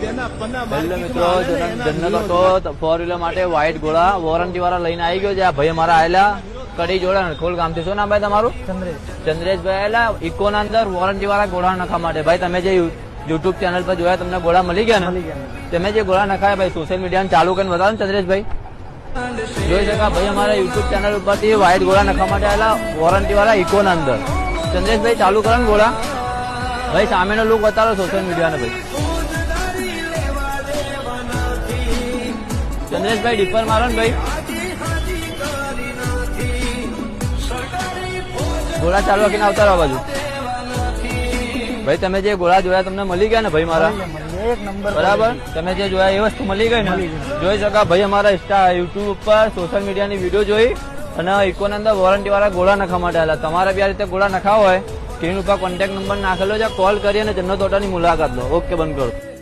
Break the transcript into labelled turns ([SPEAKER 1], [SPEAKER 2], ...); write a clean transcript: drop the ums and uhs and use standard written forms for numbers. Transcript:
[SPEAKER 1] Hello મિત્રો, જન્નત auto 4 wheeler માટે white ઘોડા વોરંટી વાળા લઈને આવી ગયો છે. આ ભાઈ અમારા આયેલા કડી જોડા નખોલ ગામથી. શું નામ ભાઈ તમારું? ચંદ્રેશભાઈ આયેલા ઇકો ના અંદર વોરંટી વાળા ઘોડા નખા માટે. ભાઈ તમે જે યુટ્યુબ ચેનલ પર જોયા તમને ઘોડા મળી ગયા ને? તમે જે ઘોડા નખાયા ભાઈ સોશિયલ મીડિયા ચાલુ કરીને બતાવો ને ચંદ્રેશભાઈ. જોઈ શકા ભાઈ અમારા યુટ્યુબ ચેનલ ઉપરથી વ્હાઈટ ઘોડા નખા માટે આવેલા વોરંટી વાળા ઇકો ના અંદર. ચંદ્રેશભાઈ ચાલુ કરો ને ઘોડા. ભાઈ સામેનો લુક બતાવો સોશિયલ મીડિયા ને ભાઈ. ચંદ્રેશભાઈ ડીપર મારો ને ભાઈ. ઘોડા ચાલુ રાખીને આવતા રહો બાજુ. ભાઈ તમે જે ઘોડા જોયા તમને મળી ગયા ને ભાઈ મારા? બરાબર, તમે જે જોયા એ વસ્તુ મળી ગઈ ને? જોઈ શકા ભાઈ અમારા યુટ્યુબ ઉપર સોશિયલ મીડિયાની વિડીયો જોઈ અને ઇકોના અંદર વોરંટી વાળા ઘોડા નખા માટે આવેલા. તમારે બી આ રીતે ઘોડા નખાવા હોય સ્ક્રીન ઉપર કોન્ટેક્ટ નંબર નાખેલો છે, કોલ કરી અને જન્નત ઓટોની મુલાકાત લો. ઓકે, બંધ કરો.